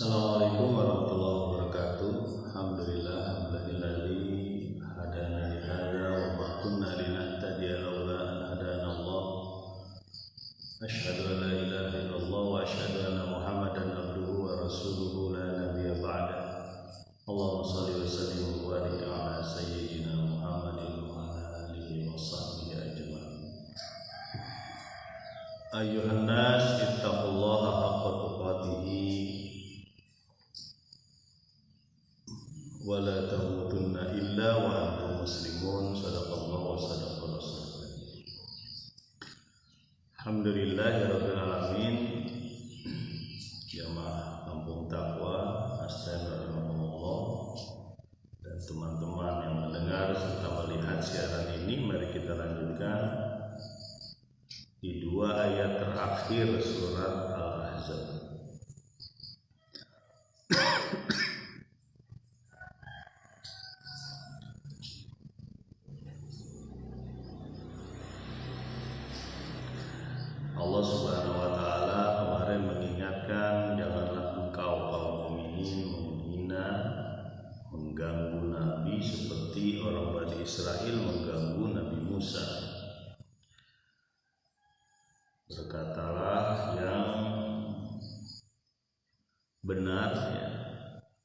Assalamualaikum warahmatullahi wabarakatuh. Alhamdulillah alladzi hadana li hadza wa ma kunna linahtadiya laula an hadana Allah. Asyhadu an la ilaha illallah wa asyhadu anna Muhammadan abduhu wa rasuluhu la nabiyya ba'da. Allahumma shalli wa sallim wa barik ala sayyidina Muhammadin wa ala alihi wa sahbihi ajma'in. Ayyuhan nas ittaqullaha haqqa tuqatih wa la tamutunna illa wa antum muslimun. Shadaqallahu wa sadaqa rasulullah. Alhamdulillahirabbil alamin. Jamaah Kampung Taqwa Astan rahimahullah dan teman-teman yang mendengar serta melihat siaran ini, mari kita lanjutkan di dua ayat terakhir surat Al-Ahzab. Allah Subhanahu wa taala kemarin mengingatkan, janganlah engkau kaum mukminin menghina, mengganggu nabi seperti orang Bani Israel mengganggu Nabi Musa. Berkatalah yang benar, ya,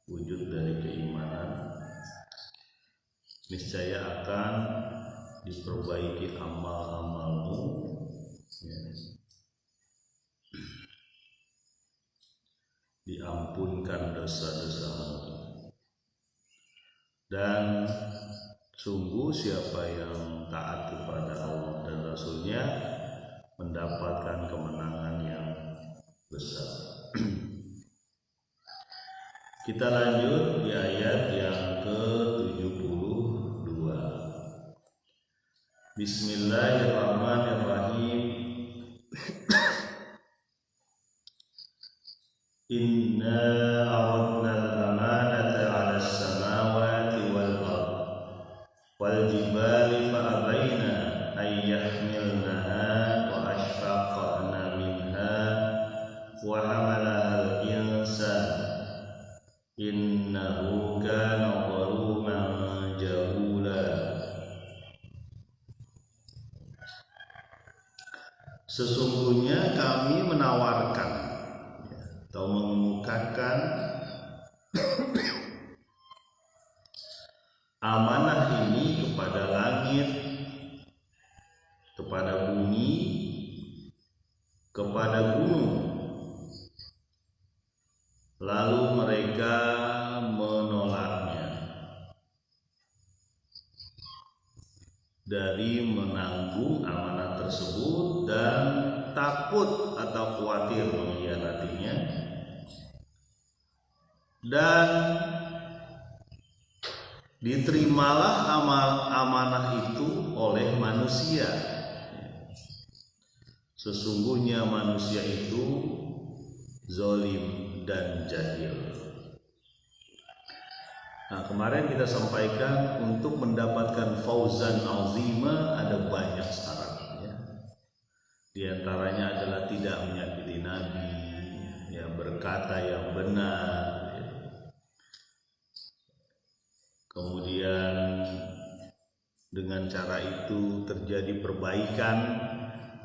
wujud dari keimanan, niscaya akan diperbaiki amal-amalmu, ya, diampunkan dosa-dosamu, dan sungguh siapa yang taat kepada Allah dan Rasulnya mendapatkan kemenangan yang besar. Kita lanjut di ayat yang ke-72. Bismillahirrahmanirrahim. Inna aradna al-amanata 'ala as-samawati wal ard wal jibali fa abaina ay yahmilnaha wa ashfaqna minha wa hamalaha al-insan innahu kana zaluman jahula. Sesungguhnya kami menawarkan atau mengemukakan amanah ini kepada langit, kepada bumi, kepada gunung. Lalu mereka menolaknya dari menanggung amanah tersebut dan takut atau khawatir mengkhianatinya, dan diterimalah amanah itu oleh manusia. Sesungguhnya manusia itu zalim dan jahil. Nah, kemarin kita sampaikan untuk mendapatkan fauzan azima ada banyak syaratnya. Di antaranya adalah tidak menyakiti Nabi, ya, berkata yang benar, ya. Kemudian dengan cara itu terjadi perbaikan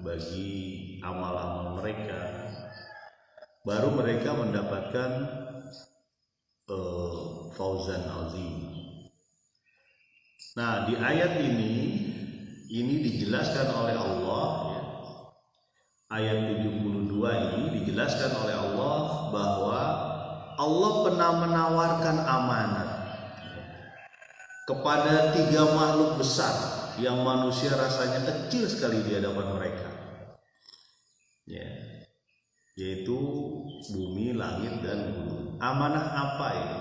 bagi amal-amal mereka, baru mereka mendapatkan fauzan azim. Nah, di ayat ini dijelaskan oleh Allah, ya. Ayat 72 ini dijelaskan oleh Allah bahwa Allah pernah menawarkan amanat kepada 3 makhluk besar yang manusia rasanya kecil sekali di hadapan mereka, ya, yaitu bumi, langit, dan gunung. Amanah apa ini?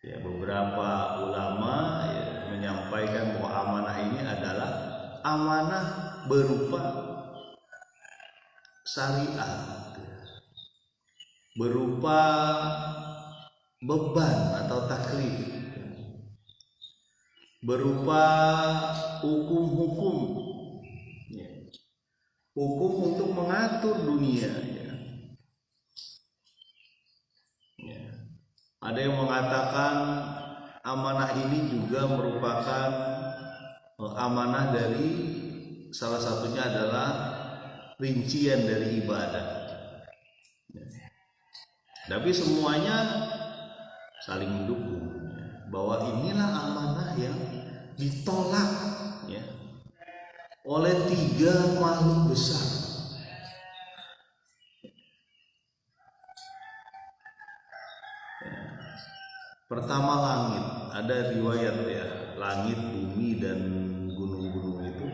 Ya, beberapa ulama, ya, menyampaikan bahwa amanah ini adalah amanah berupa syariat, berupa beban atau taklif, berupa hukum-hukum, ya, hukum untuk mengatur dunia, ya. Ada yang mengatakan amanah ini juga merupakan amanah dari, salah satunya adalah rincian dari ibadah. Tapi semuanya saling mendukung, bahwa inilah amanah yang ditolak ya oleh 3 makhluk besar. Pertama langit, ada riwayat ya, langit, bumi dan gunung-gunung itu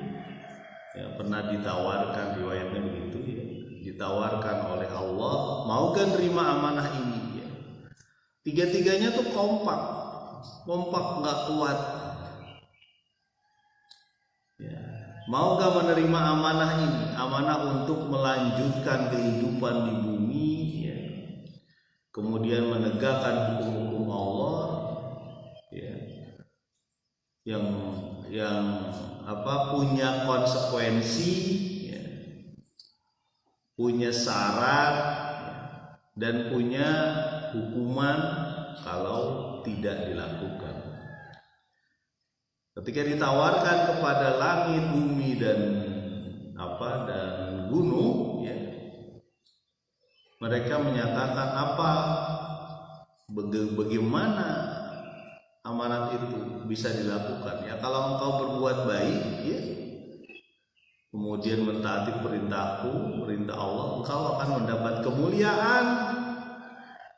ya, pernah ditawarkan, riwayatnya begitu ya, ditawarkan oleh Allah, mau kan terima amanah ini ya. Tiga-tiganya tuh kompak nggak kuat ya. Mau gak menerima amanah ini, amanah untuk melanjutkan kehidupan di bumi ya, kemudian menegakkan hukum-hukum Allah ya, yang punya konsekuensi ya, punya syarat ya, dan punya hukuman kalau tidak dilakukan. Ketika ditawarkan kepada langit, bumi dan gunung ya, mereka menyatakan bagaimana amanat itu bisa dilakukan ya, kalau engkau berbuat baik ya, kemudian mentaati perintahku, perintah Allah, engkau akan mendapat kemuliaan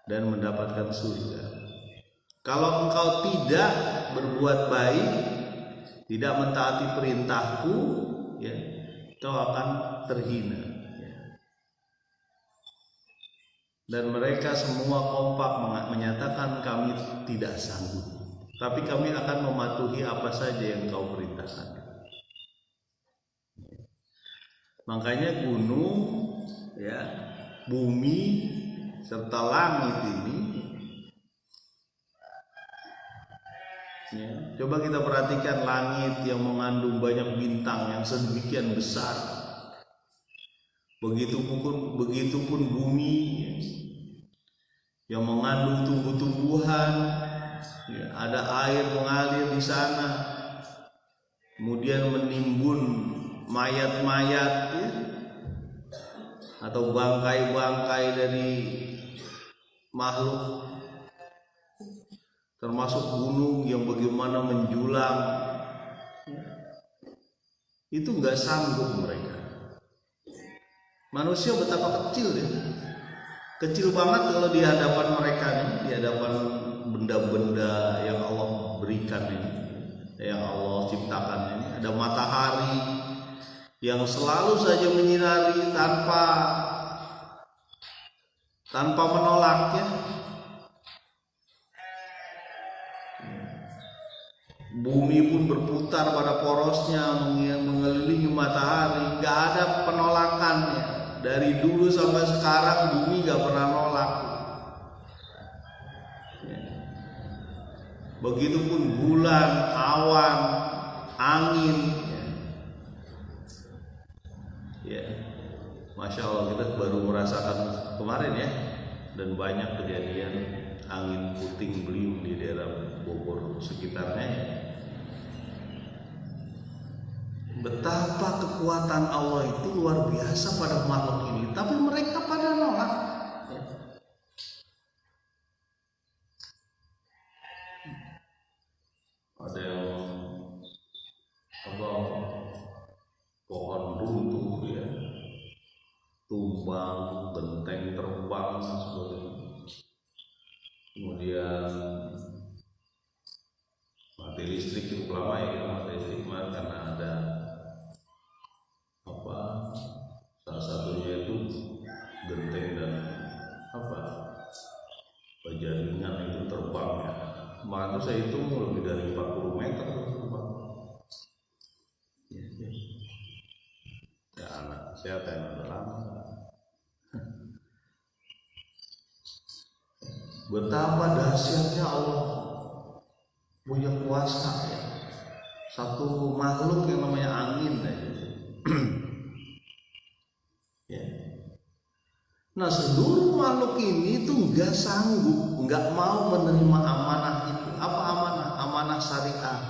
dan mendapatkan surga. Kalau engkau tidak berbuat baik, tidak mentaati perintahku ya, engkau akan terhina ya. Dan mereka semua kompak menyatakan kami tidak sanggup, tapi kami akan mematuhi apa saja yang kau perintahkan. Makanya gunung ya, bumi serta langit ini ya, coba kita perhatikan langit yang mengandung banyak bintang yang sedemikian besar. Begitupun bumi ya, yang mengandung tumbuh-tumbuhan ya, ada air mengalir di sana, kemudian menimbun mayat-mayat ya, atau bangkai-bangkai dari makhluk, termasuk gunung yang bagaimana menjulang ya, itu nggak sanggup mereka. Manusia betapa kecil ya, kecil banget kalau di hadapan mereka nih, di hadapan benda-benda yang Allah berikan ini, yang Allah ciptakan ini. Ada matahari yang selalu saja menyinari tanpa menolak ya. Bumi pun berputar pada porosnya mengelilingi matahari, nggak ada penolakannya. Dari dulu sampai sekarang bumi nggak pernah nolak. Begitupun bulan, awan, angin. Ya, Masya Allah, kita baru merasakan kemarin ya, dan banyak kejadian angin puting beliung di daerah Bogor sekitarnya. Betapa kekuatan Allah itu luar biasa pada makhluk ini, tapi mereka pada nolak. Ada yang pohon runtuh ya, tumbang, genteng terbang dan sebagainya. Kemudian mati listrik cukup lama ya, mati listrik karena ada salah satunya itu genteng dan jaringan itu terbang ya. Kemarin tuh saya hitung lebih dari 40 meter terbang. Ya anak saya udah lama. Betapa dahsyatnya Allah punya kuasa ya. Satu makhluk yang namanya angin ya. Nah, seluruh makhluk ini tuh nggak sanggup, nggak mau menerima amanah itu. Apa amanah? Amanah syariat,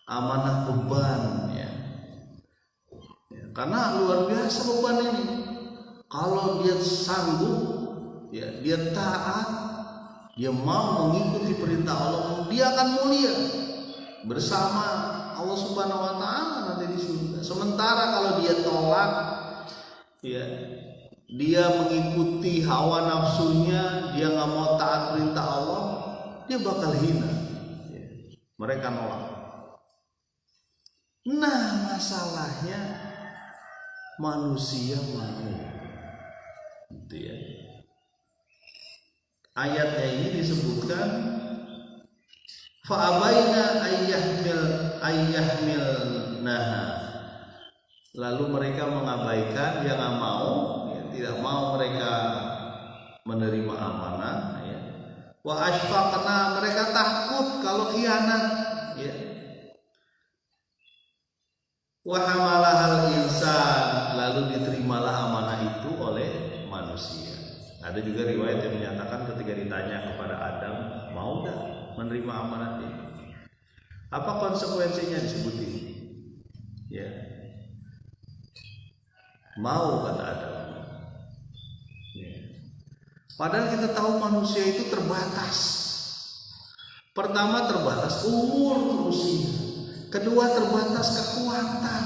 amanah beban, ya. Karena luar biasa beban ini. Kalau dia sanggup, ya, dia taat, dia mau mengikuti perintah Allah, dia akan mulia bersama Allah Subhanahu wa taala nanti di surga. Sementara kalau dia tolak, ya, dia mengikuti hawa nafsunya, dia nggak mau taat perintah Allah, dia bakal hina. Ya. Mereka nolak. Nah, masalahnya manusia mau, gitu ya. Ayatnya ini disebutkan fa'abaina ayyahmilnaha. Lalu mereka mengabaikan, dia nggak mau, ya, tidak mau mereka menerima amanah, ya. Wa ashfaqna, mereka takut kalau khianat, ya. Wa hamalahal insan, lalu diterimalah amanah itu oleh manusia. Ada juga riwayat yang menyatakan ketika ditanya kepada Adam, mau nggak menerima amanat ini? Apa konsekuensinya disebutin? Ya, mau, kata Adam. Ya. Padahal kita tahu manusia itu terbatas. Pertama, terbatas umur usia. Kedua, terbatas kekuatan.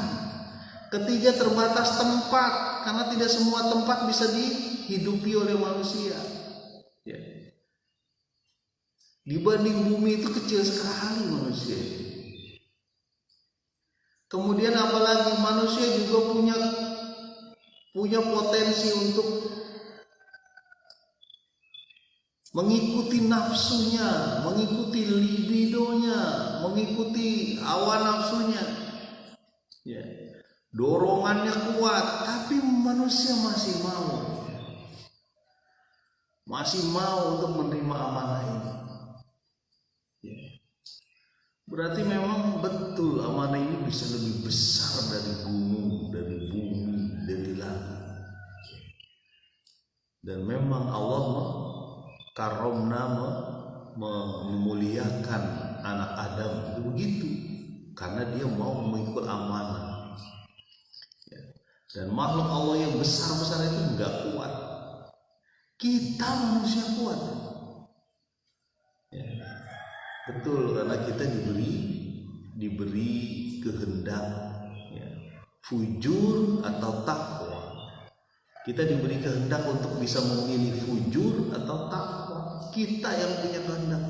Ketiga, terbatas tempat, karena tidak semua tempat bisa dihidupi oleh manusia. Ya. Dibanding bumi itu kecil sekali manusia. Kemudian apalagi manusia juga punya potensi untuk mengikuti nafsunya, mengikuti libidonya, mengikuti hawa nafsunya. Ya. Dorongannya kuat, tapi manusia masih mau untuk menerima amanah ini. Ya. Berarti memang betul amanah ini bisa lebih besar dari gunung, dari bumi, dari langit. Dan memang Allah karomna, memuliakan anak Adam itu begitu, karena dia mau mengikut amanah. Dan makhluk Allah yang besar-besar itu enggak kuat. Kita manusia kuat. Ya. Betul, karena kita diberi kehendak, ya, fujur atau takwa. Kita diberi kehendak untuk bisa memilih fujur atau takwa. Kita yang punya kehendak.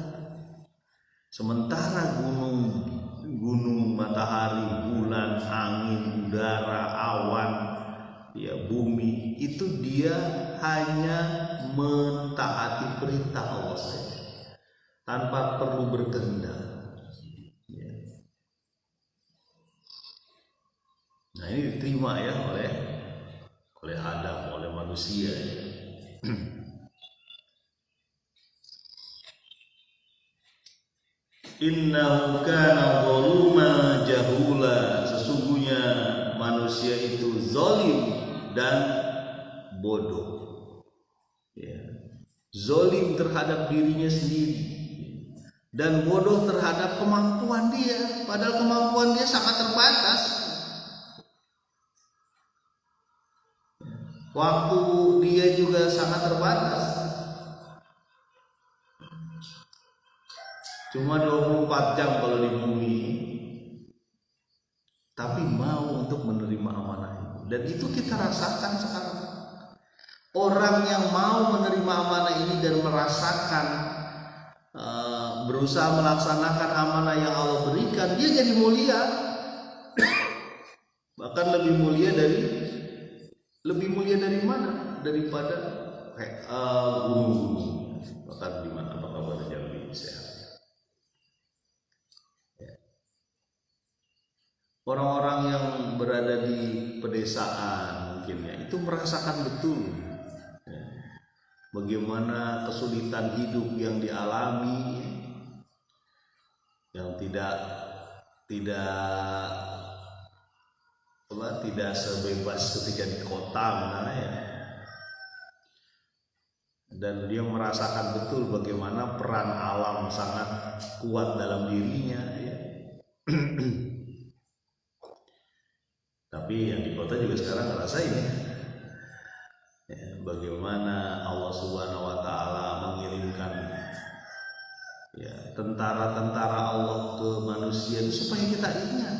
Sementara gunung, matahari, bulan, angin, udara, awan, ya, bumi, itu dia hanya mentaati perintah Allah saja, tanpa perlu berkehendak. Ya. Nah, ini diterima ya oleh Adam, oleh manusia. Ya. Innahu kana zaluman jahula, sesungguhnya manusia itu zalim dan bodoh. Ya. Zalim terhadap dirinya sendiri dan bodoh terhadap kemampuan dia, padahal kemampuan dia sangat terbatas. Waktu dia juga sangat terbatas. Cuma 24 jam kalau di bumi, tapi mau untuk menerima amanah itu. Dan itu kita rasakan sekarang. Orang yang mau menerima amanah ini dan merasakan, berusaha melaksanakan amanah yang Allah berikan, dia jadi mulia. Bahkan lebih mulia dari mana? Daripada gunung-gunung. Bahkan di mana? Apakah pada Jambi sehat? Orang-orang yang berada di pedesaan mungkin, ya, itu merasakan betul, ya, bagaimana kesulitan hidup yang dialami, yang tidak sebebas ketika di kota, misalnya, ya. dan dia merasakan betul bagaimana peran alam sangat kuat dalam dirinya ya. Tapi yang di kota juga sekarang ngerasain ya, bagaimana Allah Subhanahu wa taala mengirimkan ya tentara-tentara Allah ke manusia itu supaya kita ingat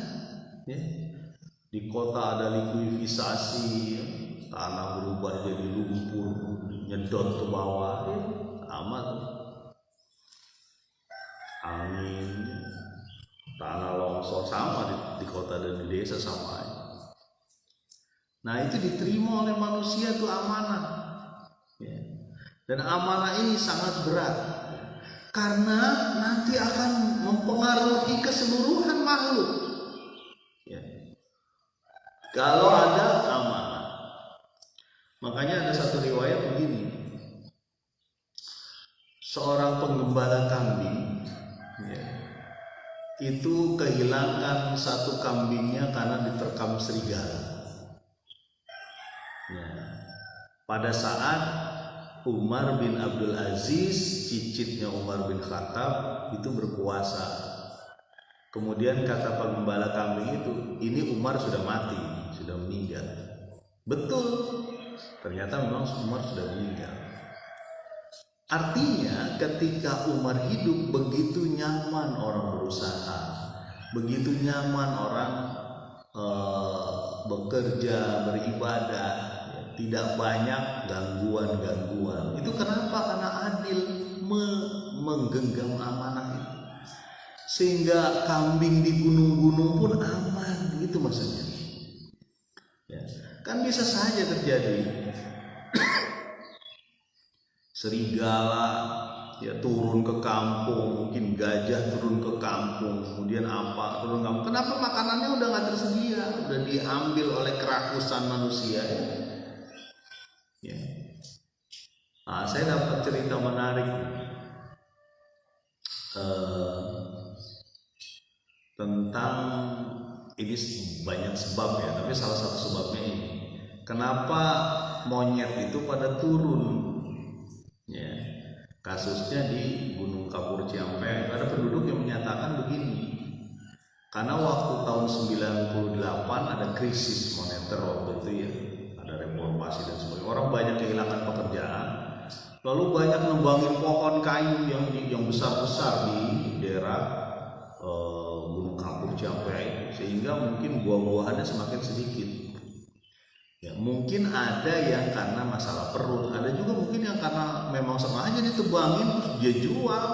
ya. Di kota ada likuifaksi ya. Tanah berubah jadi lumpur, nyedot ke bawah ya. Amat angin ya. Tanah longsor sama di kota dan di desa sama aja. Nah itu diterima oleh manusia itu amanah ya. Dan amanah ini sangat berat karena nanti akan mempengaruhi keseluruhan makhluk ya. Kalau ada amanah, makanya ada satu riwayat begini, seorang penggembala kambing ya, itu kehilangan satu kambingnya karena diterkam serigala. Ya. Pada saat Umar bin Abdul Aziz, cicitnya Umar bin Khattab itu berkuasa, kemudian kata penggembala kambing itu, ini Umar sudah mati, sudah meninggal. Betul, ternyata memang Umar sudah meninggal. Artinya ketika Umar hidup begitu nyaman orang berusaha, begitu nyaman orang bekerja, beribadah, ya, tidak banyak gangguan-gangguan. Itu kenapa? Karena adil menggenggam amanah itu. Sehingga kambing di gunung-gunung pun aman, itu maksudnya. Ya, kan bisa saja terjadi serigala ya turun ke kampung, mungkin gajah turun ke kampung, kemudian apa turun ke kampung. Kenapa makanannya udah nggak tersedia, udah diambil oleh kerakusan manusia ya. Nah, saya dapat cerita menarik tentang ini, banyak sebab ya, tapi salah satu sebabnya ini, kenapa monyet itu pada turun ya. Kasusnya di Gunung Kapur Ciampea, ada penduduk yang menyatakan begini, karena waktu tahun 98 ada krisis moneter waktu itu ya, ada reformasi dan sebagainya, orang banyak kehilangan pekerjaan, lalu banyak nembangin pohon kayu yang besar-besar di daerah Gunung Kapur Ciampea, sehingga mungkin buah-buahannya semakin sedikit. Ya, mungkin ada yang karena masalah perut, ada juga mungkin yang karena memang sengaja ditebangin terus dia jual,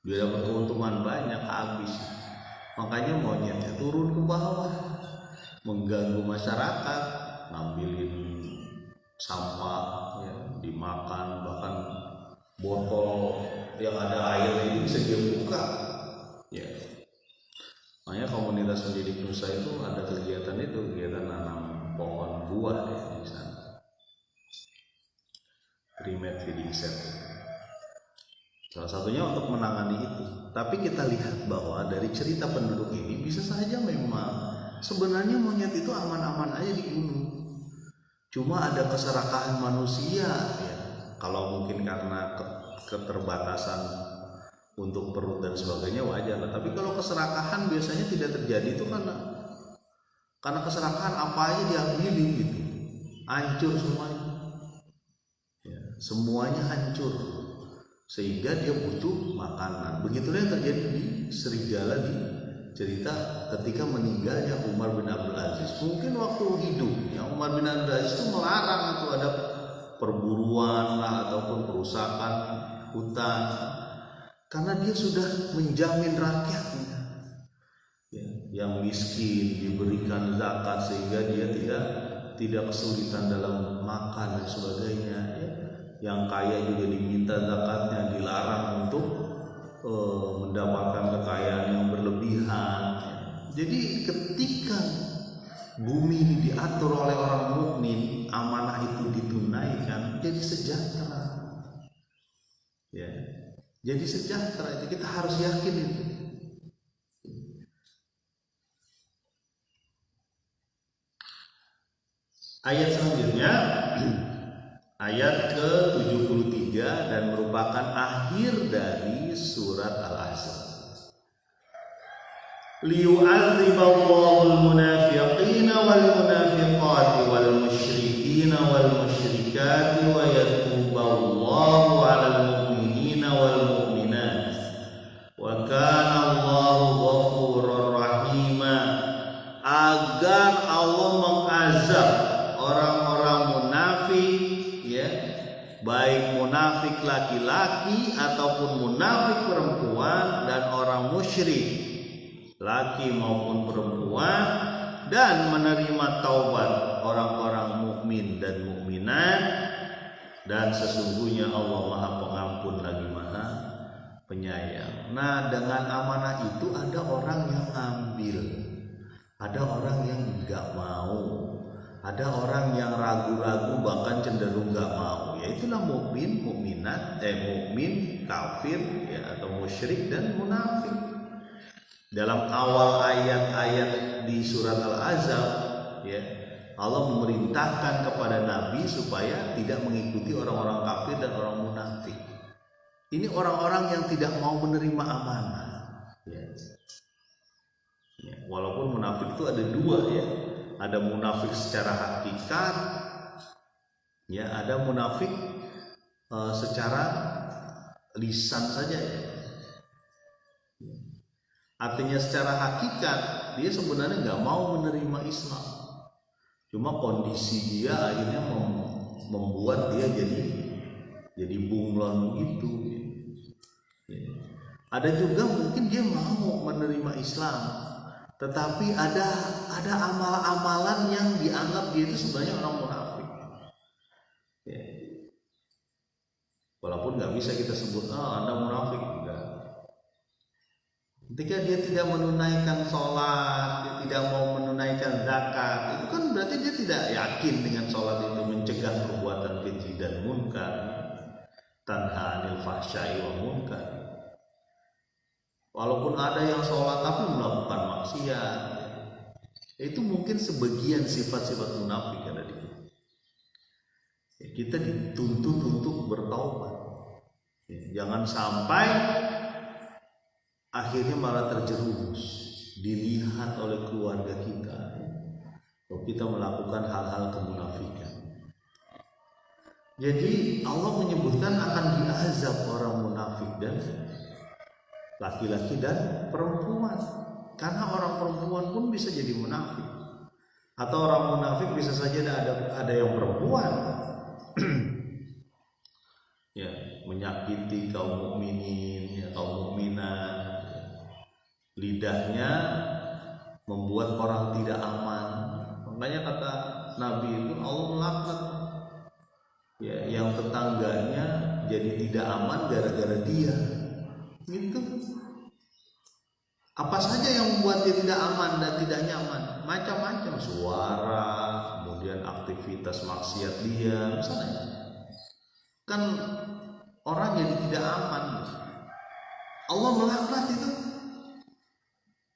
dia dapat keuntungan banyak, habis. Makanya monyetnya turun ke bawah, mengganggu masyarakat, ngambilin sampah, ya, dimakan, bahkan botol yang ada airnya itu bisa dia buka. Ya. Makanya komunitas pendidik Nusa itu ada kegiatan itu, kegiatan nanam pohon buah ya, di sana. Remote feeding set. Salah satunya untuk menangani itu. Tapi kita lihat bahwa dari cerita penduduk ini bisa saja memang sebenarnya monyet itu aman-aman aja di gunung. Cuma ada keserakahan manusia ya. Kalau mungkin karena keterbatasan untuk perut dan sebagainya wajar lah. Tapi kalau keserakahan biasanya tidak terjadi itu karena keserakahan apa aja diambilin gitu, hancur semuanya ya, semuanya hancur sehingga dia butuh makanan. Begitulah yang terjadi di serigala di cerita ketika meninggalnya Umar bin Abdul Aziz. Mungkin waktu hidupnya Umar bin Abdul Aziz itu melarang itu ada perburuan lah ataupun perusakan hutan, karena dia sudah menjamin rakyatnya ya, yang miskin diberikan zakat sehingga dia tidak kesulitan dalam makan dan sebagainya ya. Yang kaya juga diminta zakatnya, dilarang untuk mendapatkan kekayaan yang berlebihan ya. Jadi ketika bumi ini diatur oleh orang mukmin, amanah itu ditunaikan, jadi sejahtera ya. Jadi sejahtera itu kita harus yakin itu. Ayat selanjutnya ayat ke-73 dan merupakan akhir dari surat Al-Ahzab. Liyu'adziballahul munafiqina wal munafiqati wal musyrikina wal musyrikati wa yatuballahu 'alal mu'minina wal mu'minat wa kana Allahu ghafurur rahima. Agar Allah mengazab orang-orang munafik, ya, baik munafik laki-laki ataupun munafik perempuan, dan orang musyrik laki maupun perempuan, dan menerima taubat orang-orang mukmin dan mukminat, dan sesungguhnya Allah Maha Pengampun lagi Maha Penyayang. Nah, dengan amanah itu ada orang yang ambil, ada orang yang enggak mau, ada orang yang ragu-ragu bahkan cenderung enggak mau. Ya itulah mukmin, mukminat, mukmin, kafir, ya, atau musyrik dan munafik. Dalam awal ayat-ayat di surat Al-Ahzab, ya, Allah memerintahkan kepada Nabi supaya tidak mengikuti orang-orang kafir dan orang munafik. Ini orang-orang yang tidak mau menerima amanah, ya. Ya, walaupun munafik itu ada dua, ya, ada munafik secara hakikat, ya, ada munafik secara lisan saja, ya. Artinya secara hakikat dia sebenarnya nggak mau menerima Islam, cuma kondisi dia akhirnya membuat dia jadi bunglon gitu. Ya. Ada juga mungkin dia mau menerima Islam, tetapi ada amalan-amalan yang dianggap dia itu sebenarnya orang munafik. Ya. Walaupun nggak bisa kita sebut Anda munafik, enggak. Ketika dia tidak menunaikan sholat, dia tidak mau menunaikan zakat, itu kan berarti dia tidak yakin dengan sholat itu mencegah perbuatan keji dan munkar, tanha 'anil fahsya'i wa munkar. Walaupun ada yang sholat tapi melakukan maksiat, itu mungkin sebagian sifat-sifat munafik yang ada di kita. Ya, kita dituntut untuk bertaubat. Ya, jangan sampai akhirnya malah terjerumus, dilihat oleh keluarga kita kalau kita melakukan hal-hal kemunafikan. Jadi Allah menyebutkan akan diazab orang munafik dan laki-laki dan perempuan, karena orang perempuan pun bisa jadi munafik, atau orang munafik bisa saja ada yang perempuan ya, menyakiti kaum mukminin, ya, kaum mukminat. Lidahnya membuat orang tidak aman. Makanya kata Nabi itu Allah melaknat, ya, yang tetangganya jadi tidak aman gara-gara dia. Gitu. Apa saja yang membuat dia tidak aman dan tidak nyaman? Macam-macam, suara, kemudian aktivitas maksiat dia, misalnya. Kan orang jadi tidak aman. Allah melaknat itu.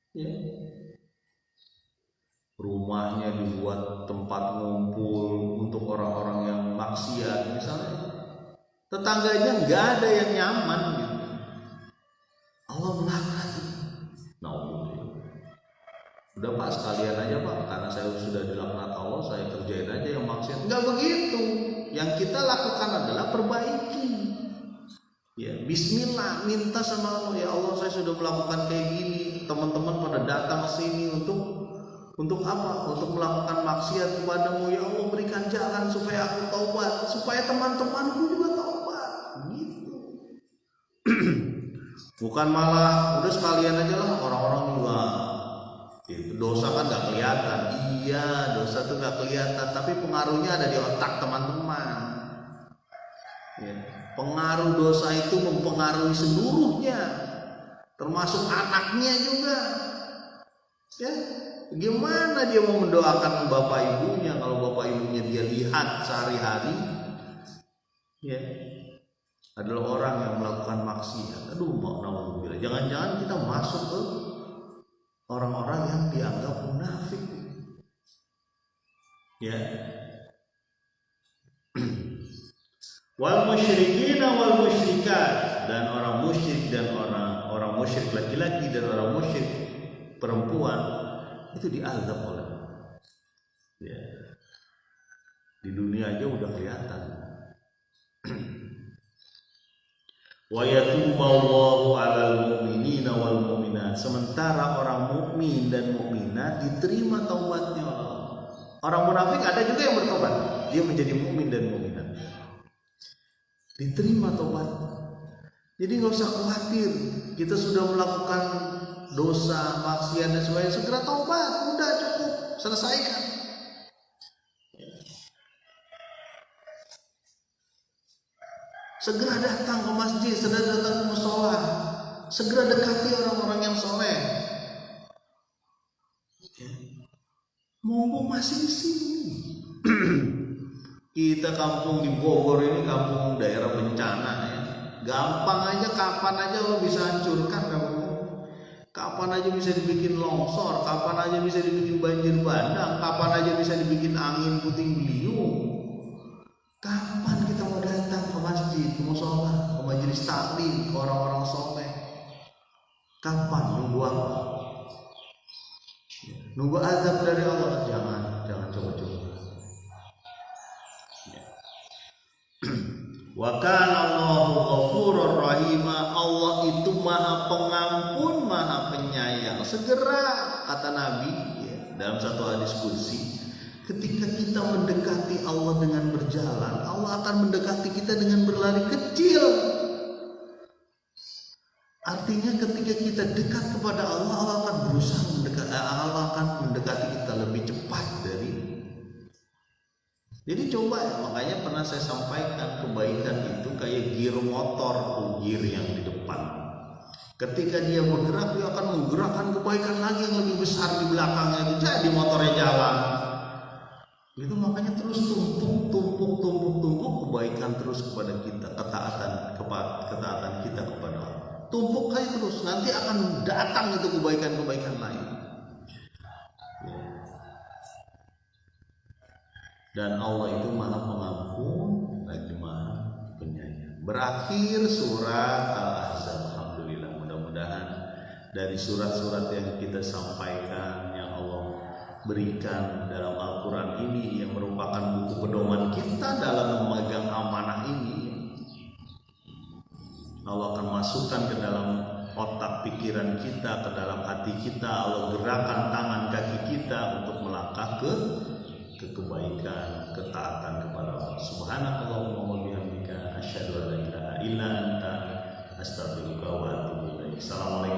Ya. Rumahnya dibuat tempat ngumpul untuk orang-orang yang maksiat, misalnya. Tetangganya nggak ada yang nyaman gitu. Allah melaknat. Nah, udah Pak, sekalian aja Pak, karena saya sudah dilaknat Allah, saya kerjain aja yang maksiat. Nggak begitu. Yang kita lakukan adalah perbaiki. Ya, bismillah, minta sama Allah, ya Allah saya sudah melakukan kayak gini. Teman-teman pada datang ke sini untuk apa? Untuk melakukan maksiat kepadamu. Ya Allah, berikan jalan supaya aku taubat, supaya teman-temanku juga taubat. Gitu. Bukan malah udah sekalian aja lah, orang-orang juga gitu. Dosa kan nggak kelihatan. Iya, dosa tuh nggak kelihatan, tapi pengaruhnya ada di otak teman-teman. Ya. Pengaruh dosa itu mempengaruhi seluruhnya, termasuk anaknya juga. Ya, gimana dia mau mendoakan bapak ibunya kalau bapak ibunya dia lihat sehari-hari, ya, adalah orang yang melakukan maksiat. Aduh, naudzubillah. Jangan-jangan kita masuk ke orang-orang yang dianggap munafik. Ya. wal musyrikin wal musyrikat, dan orang musyrik dan orang musyrik laki-laki dan orang musyrik perempuan itu diazab oleh Allah. Ya. Di dunia aja udah kelihatan. Wa yatuballahu 'alal mu'minina wal mu'minat, sementara orang mukmin dan mukminat diterima taubatnya Allah. Orang munafik ada juga yang bertobat, dia menjadi mukmin dan mukminat, diterima taubat. Jadi nggak usah khawatir kita sudah melakukan dosa, maksiat dan sebagainya, segera taubat, udah cukup, selesaikan. Segera datang ke masjid, segera datang ke mushola, segera dekati orang-orang yang soleh. Mumpung masih di sini. Kita kampung di Bogor ini kampung daerah bencana ya. Gampang aja, kapan aja lo bisa hancurkan kampung. Kapan aja bisa dibikin longsor, kapan aja bisa dibikin banjir bandang, kapan aja bisa dibikin angin puting beliung. Kapan kita mau datang ke masjid, ke mushola, ke majelis taklim, ke orang-orang soleh? Kapan? Nunggu apa? Nunggu azab dari Allah? Jangan coba-coba. Wa kana Allahu ghafurur rahima, Allah itu Maha Pengampun, Maha Penyayang. Segera, kata Nabi ya, dalam satu hadis qudsi, ketika kita mendekati Allah dengan berjalan, Allah akan mendekati kita dengan berlari kecil. Artinya ketika kita dekat kepada Allah, Allah akan berusaha Allah akan mendekati kita lebih cepat dari. Jadi coba ya, makanya pernah saya sampaikan, kebaikan itu kayak gear motor, gear yang di depan. Ketika dia bergerak, dia akan menggerakkan kebaikan lagi yang lebih besar di belakangnya, itu jadi motornya jalan. Itu makanya terus tumpuk kebaikan terus kepada kita, ketaatan kita kepada Allah. Tumpuk aja terus, nanti akan datang itu kebaikan-kebaikan lain. Dan Allah itu Maha Pengampun lagi Maha Penyayang. Berakhir surat Al-Ahzab. Alhamdulillah, mudah-mudahan dari surat-surat yang kita sampaikan, yang Allah berikan dalam Al-Quran ini, yang merupakan buku pedoman kita dalam memegang amanah ini, Allah akan masukkan ke dalam otak pikiran kita, ke dalam hati kita. Allah gerakan tangan kaki kita untuk melangkah ke kebaikan, ketaatan kepada Allah. Subhanakallahumma wa bihamdika asyhadu an la ilaha illa anta astaghfiruka wa atubu ilaik. Assalamualaikum.